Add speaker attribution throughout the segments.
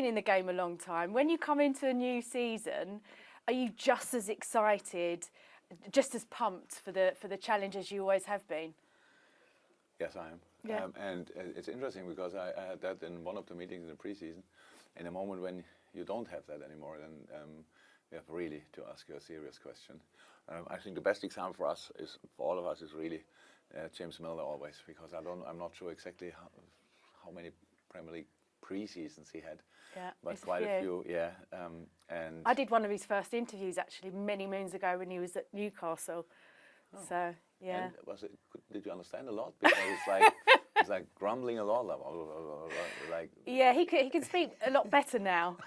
Speaker 1: in the game a long time. When you come into a new season, are you just as excited, just as pumped for the challenge as you always have been?
Speaker 2: Yes, I am.
Speaker 1: Yeah.
Speaker 2: And it's interesting because I had that in one of the meetings in the preseason. In a moment when you don't have that anymore, then you have really to ask you a serious question. I think the best example for us is, for all of us, is really James Milner always, because I'm not sure exactly how many Premier League pre-seasons he had,
Speaker 1: Yeah,
Speaker 2: but quite a few. Yeah, and
Speaker 1: I did one of his first interviews actually many moons ago when he was at Newcastle.
Speaker 2: Oh.
Speaker 1: So yeah.
Speaker 2: And did you understand a lot? Because it's like grumbling a lot, like.
Speaker 1: Yeah, he can speak a lot better now.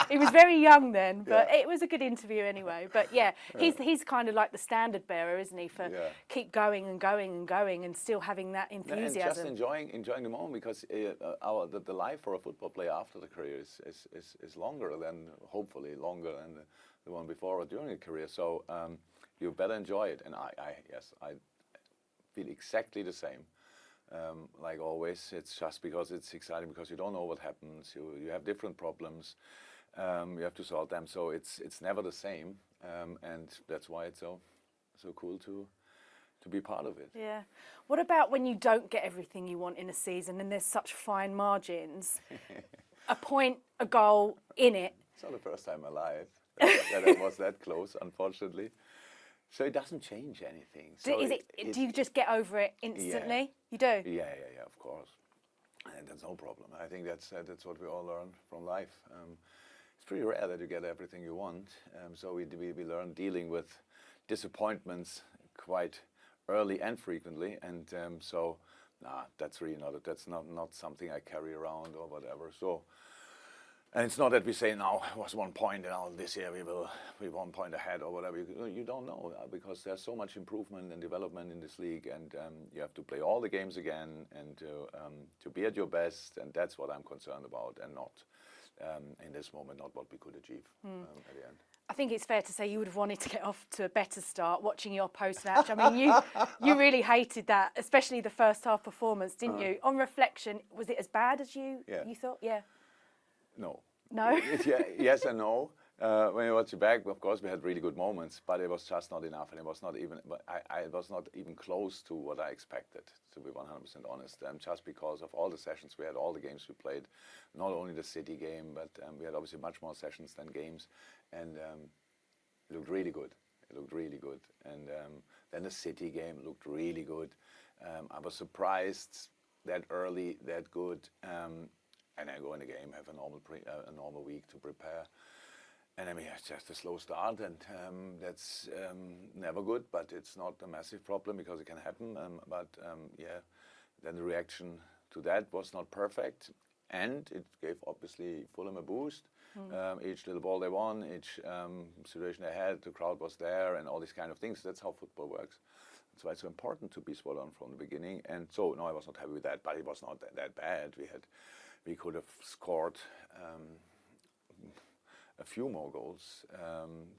Speaker 1: He was very young then, but
Speaker 2: Yeah.
Speaker 1: it was a good interview anyway. But yeah, he's kind of like the standard bearer, isn't he? For keep going and going and going and still having that enthusiasm.
Speaker 2: And just enjoying the moment, because the life for a football player after the career is longer than, hopefully longer than the one before or during a career. So you better enjoy it. And I feel exactly the same. Like always, it's just because it's exciting, because you don't know what happens. You have different problems. You have to solve them. So it's never the same, and that's why it's so cool to be part of it.
Speaker 1: Yeah. What about when you don't get everything you want in a season and there's such fine margins? A point, a goal in it.
Speaker 2: It's not the first time in my life that I was that close, unfortunately. So it doesn't change anything. So
Speaker 1: do you just get over it instantly?
Speaker 2: Yeah.
Speaker 1: You do?
Speaker 2: Yeah, of course. And that's no problem. I think that's what we all learn from life. It's pretty rare that you get everything you want. So we learn dealing with disappointments quite early and frequently. And that's really that's not something I carry around or whatever. So. And it's not that we say now it was 1 point and this year we 1 point ahead or whatever. You don't know, because there's so much improvement and development in this league, and you have to play all the games again and to be at your best, and that's what I'm concerned about, and not in this moment, not what we could achieve at the end.
Speaker 1: I think it's fair to say you would have wanted to get off to a better start watching your post-match. I mean, you really hated that, especially the first half performance, didn't you? On reflection, was it as bad as you thought? Yeah.
Speaker 2: No.
Speaker 1: No?
Speaker 2: Yes and no. When you watch it back, of course, we had really good moments, but it was just not enough, and it was not even. I was not even close to what I expected, to be 100% honest. Just because of all the sessions we had, all the games we played, not only the City game, but we had obviously much more sessions than games, and it looked really good. It looked really good, and then the City game looked really good. I was surprised that early, that good. And I go in the game, have a normal week to prepare, and I mean it's just a slow start, and that's never good. But it's not a massive problem because it can happen. Then the reaction to that was not perfect, and it gave obviously Fulham a boost. Each little ball they won, each situation they had, the crowd was there, and all these kind of things. That's how football works. That's why it's so important to be spot on from the beginning. And so no, I was not happy with that, but it was not that bad. We could have scored a few more goals,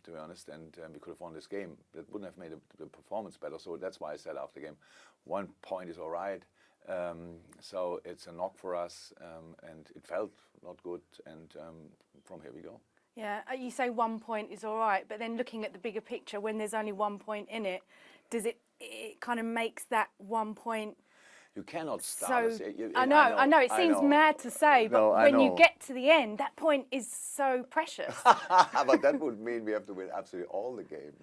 Speaker 2: to be honest, and we could have won this game. That wouldn't have made the performance better. So that's why I said after the game, 1 point is all right. So it's a knock for us, and it felt not good. And from here we go.
Speaker 1: Yeah, you say 1 point is all right, but then looking at the bigger picture, when there's only 1 point in it, does it kind of makes that 1 point?
Speaker 2: You cannot start.
Speaker 1: So, I know. It seems mad to say, but when you get to the end, that point is so precious.
Speaker 2: But that would mean we have to win absolutely all the games.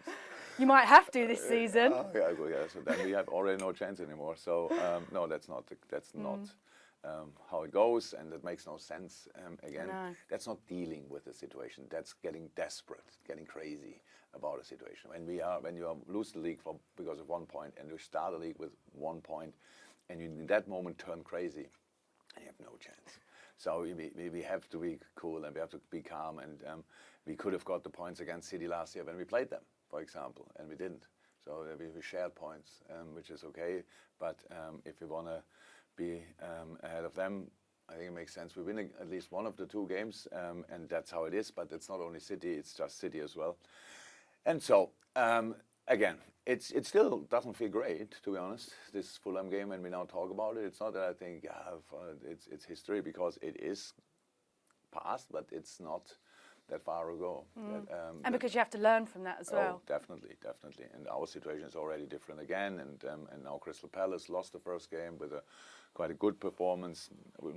Speaker 1: You might have to this season.
Speaker 2: Yeah. So then we have already no chance anymore. So no, that's not how it goes, and that makes no sense. That's not dealing with the situation. That's getting desperate, getting crazy about a situation. When you lose the league because of 1 point, and you start a league with 1 point. And you, in that moment, turn crazy, and you have no chance. So we have to be cool, and we have to be calm. And we could have got the points against City last year when we played them, for example, and we didn't. So we shared points, which is okay. But if we want to be ahead of them, I think it makes sense. We win at least one of the 2 games, and that's how it is. But it's not only City; it's just City as well. And so. Again, it still doesn't feel great, to be honest, this Fulham game, when we now talk about it. It's not that I think it's history, because it is past, but it's not that far ago.
Speaker 1: And because you have to learn from that as well.
Speaker 2: Oh, definitely. And our situation is already different again. And now Crystal Palace lost the first game with quite a good performance. We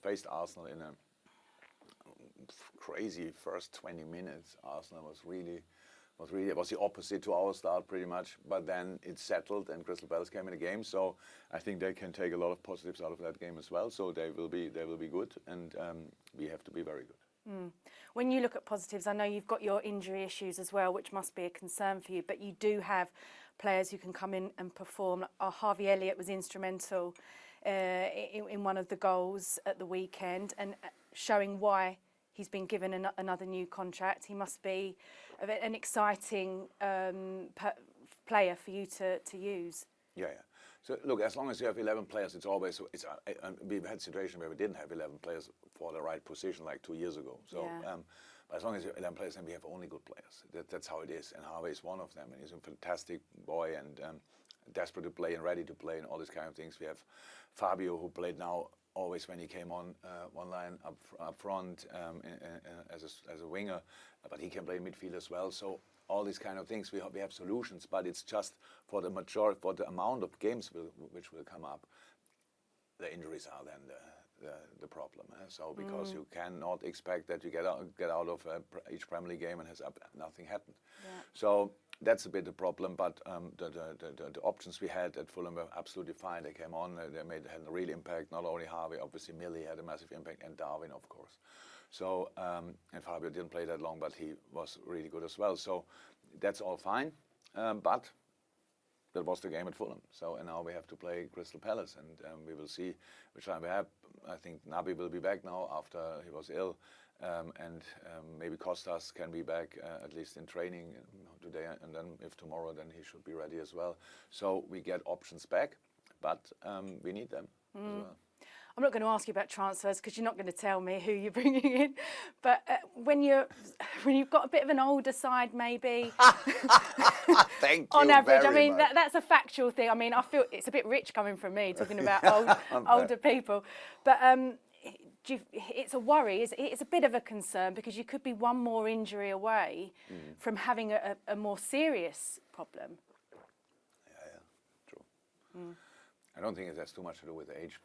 Speaker 2: faced Arsenal in a crazy first 20 minutes. Arsenal was the opposite to our start pretty much, but then it settled and Crystal Palace came in the game. So I think they can take a lot of positives out of that game as well. So they will be good, and we have to be very good.
Speaker 1: When you look at positives, I know you've got your injury issues as well, which must be a concern for you, but you do have players who can come in and perform. Harvey Elliott was instrumental in one of the goals at the weekend, and showing why he's been given another new contract. He must be an exciting player for you to use.
Speaker 2: Yeah. So look, as long as you have 11 players, we've had situations where we didn't have 11 players for the right position like 2 years ago. So but as long as you have 11 players, then we have only good players. That's how it is, and Harvey is one of them, and he's a fantastic boy and desperate to play and ready to play and all these kind of things. We have Fabio, who played now always when he came on one line up front as a winger, but he can play midfield as well. So all these kind of things, we have solutions, but it's just for the amount of games which will come up, the injuries are then the problem. So because you cannot expect that you get out of each Premier League game and nothing happened.
Speaker 1: Yeah.
Speaker 2: So that's a bit the problem, but the options we had at Fulham were absolutely fine. They came on, they had a real impact. Not only Harvey, obviously Millie had a massive impact, and Darwin, of course. So and Fabio didn't play that long, but he was really good as well. So that's all fine, but that was the game at Fulham. So and now we have to play Crystal Palace, and we will see which time we have. I think Naby will be back now after he was ill. And maybe Costas can be back at least in training today, and then if tomorrow, then he should be ready as well. So we get options back, but we need them as well.
Speaker 1: I'm not going to ask you about transfers because you're not going to tell me who you're bringing in. But when you've got a bit of an older side, maybe.
Speaker 2: Thank you
Speaker 1: on average,
Speaker 2: very
Speaker 1: I mean
Speaker 2: much.
Speaker 1: That's a factual thing. I mean, I feel it's a bit rich coming from me talking about older people, but. It's a worry. It's a bit of a concern because you could be one more injury away from having a more serious problem.
Speaker 2: Yeah, true. I don't think it has too much to do with age,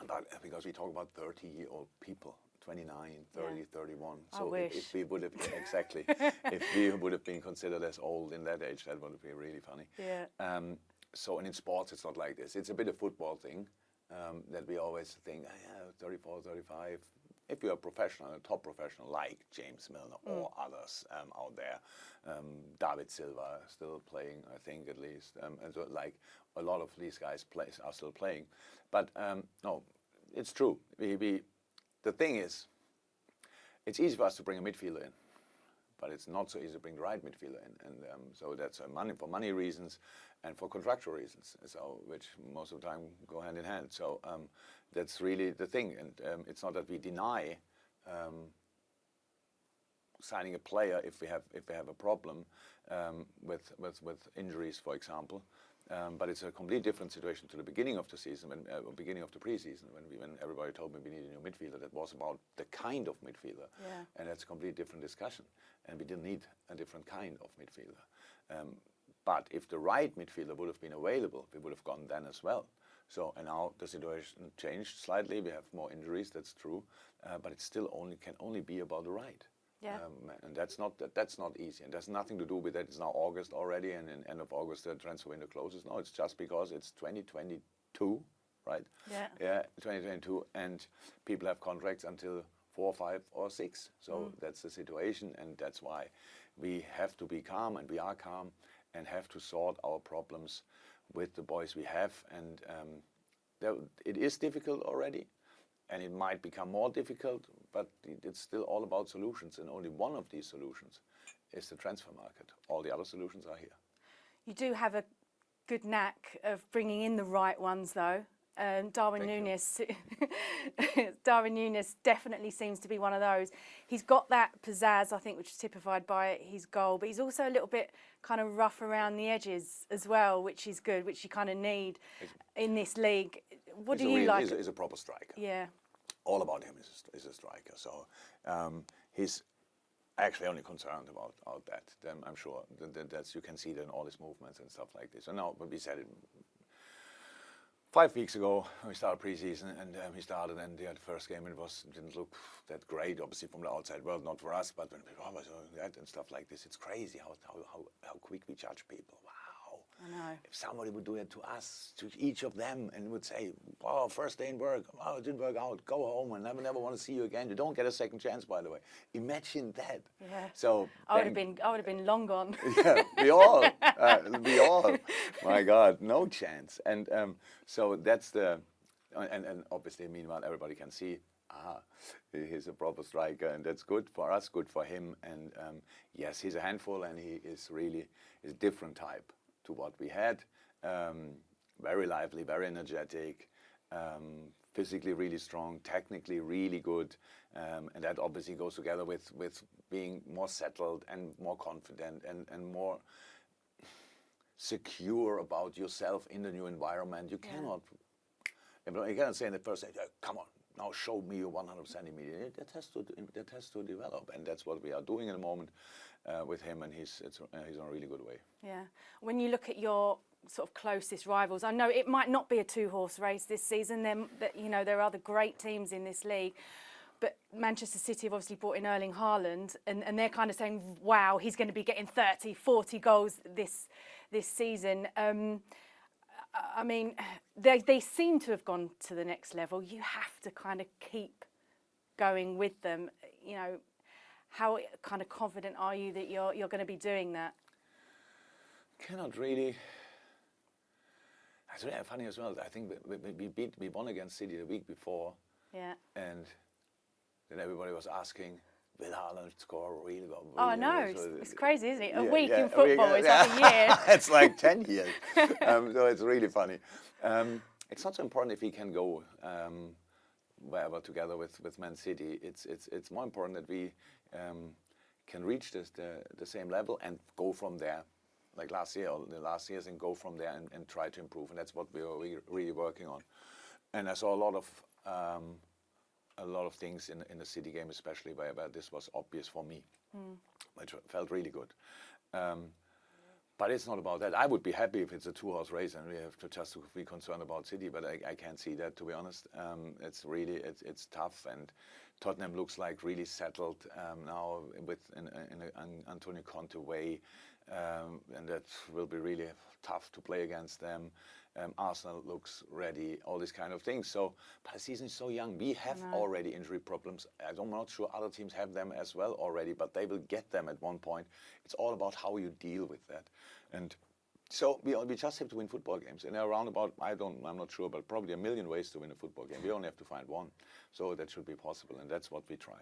Speaker 2: but because we talk about 30-year-old people, 29, 30, 31. So if we would have exactly, if we would have been considered as old in that age, that would be really funny.
Speaker 1: Yeah.
Speaker 2: So and in sports, it's not like this. It's a bit of football thing. That we always think, 34, 35. If you're a professional, a top professional like James Milner or others out there, David Silva still playing, I think at least, and so like a lot of these guys are still playing. But no, it's true. The thing is, it's easy for us to bring a midfielder in, but it's not so easy to bring the right midfielder in, and so that's for money reasons and for contractual reasons, so which most of the time go hand in hand. So that's really the thing, and it's not that we deny signing a player if we have a problem with injuries, for example. But it's a completely different situation to the beginning of the season, beginning of the preseason, when everybody told me we need a new midfielder. That was about the kind of midfielder, and that's a completely different discussion. And we didn't need a different kind of midfielder. But if the right midfielder would have been available, we would have gone then as well. So and now the situation changed slightly. We have more injuries, that's true, but it still can only be about the right.
Speaker 1: Yeah.
Speaker 2: And that's not easy, and there's nothing to do with that. It's now August already, and in end of August the transfer window closes. No, it's just because it's 2022, right? Yeah, 2022, and people have contracts until 4, 5, or 6. So that's the situation, and that's why we have to be calm, and we are calm, and have to sort our problems with the boys we have. And it is difficult already, and it might become more difficult, but it's still all about solutions, and only one of these solutions is the transfer market. All the other solutions are here.
Speaker 1: You do have a good knack of bringing in the right ones, though. Darwin Núñez definitely seems to be one of those. He's got that pizzazz, I think, which is typified by his goal, but he's also a little bit kind of rough around the edges as well, which is good, which you kind of need in this league. What do you like?
Speaker 2: He's a proper striker.
Speaker 1: Yeah.
Speaker 2: all about him is a striker. So he's actually only concerned about that. I'm sure that's you can see that in all his movements and stuff like this. And now, but we said it 5 weeks ago. We started preseason, and he started, and the first game didn't look that great, obviously from the outside world, not for us, but when people that and stuff like this, it's crazy how quick we judge people. Wow.
Speaker 1: I know.
Speaker 2: If somebody would do it to us, to each of them, and would say, "Oh, first day in work, oh, it didn't work out. Go home, and never want to see you again. You don't get a second chance, by the way." Imagine that.
Speaker 1: Yeah.
Speaker 2: So
Speaker 1: I would have been long gone.
Speaker 2: Yeah, we all. My God, no chance. And so that's and obviously, meanwhile, everybody can see. He's a proper striker, and that's good for us, good for him. And yes, he's a handful, and he is really a different type to what we had. Very lively, very energetic, physically really strong, technically really good, and that obviously goes together with being more settled and more confident and more secure about yourself in the new environment. You cannot say in the first day, "Come on, now show me your 100 centimeters." That has to develop, and that's what we are doing in the moment with him, and he's on a really good way.
Speaker 1: Yeah. When you look at your sort of closest rivals, I know it might not be a two-horse race this season. There are other great teams in this league, but Manchester City have obviously brought in Erling Haaland, and they're kind of saying, "Wow, he's going to be getting 30, 40 goals this season." I mean, they seem to have gone to the next level. You have to kind of keep going with them. How kind of confident are you that you're going to be doing that?
Speaker 2: Cannot really. It's really funny as well. I think we won against City the week before.
Speaker 1: Yeah.
Speaker 2: And then everybody was asking, will Haaland score really well?
Speaker 1: Oh, no, it's crazy, isn't it? A week in
Speaker 2: a
Speaker 1: football
Speaker 2: week,
Speaker 1: is like a year.
Speaker 2: It's like 10 years. So it's really funny. It's not so important if he can go wherever together with Man City. It's more important that we can reach the same level and go from there, like last year or the last years, and go from there and try to improve. And that's what we are really working on. And I saw a lot of things in the City game, especially where this was obvious for me, which felt really good. But it's not about that. I would be happy if it's a two-horse race and we have to just be concerned about City, but I can't see that, to be honest. It's really tough, and Tottenham looks like really settled now with in Antonio Conte way, and that will be really tough to play against them. Arsenal looks ready, all these kind of things. So, but the season is so young. We have already injury problems. I'm not sure other teams have them as well already, but they will get them at one point. It's all about how you deal with that. And so we just have to win football games. And around about, I'm not sure, but probably 1 million ways to win a football game. We only have to find one. So that should be possible, and that's what we try.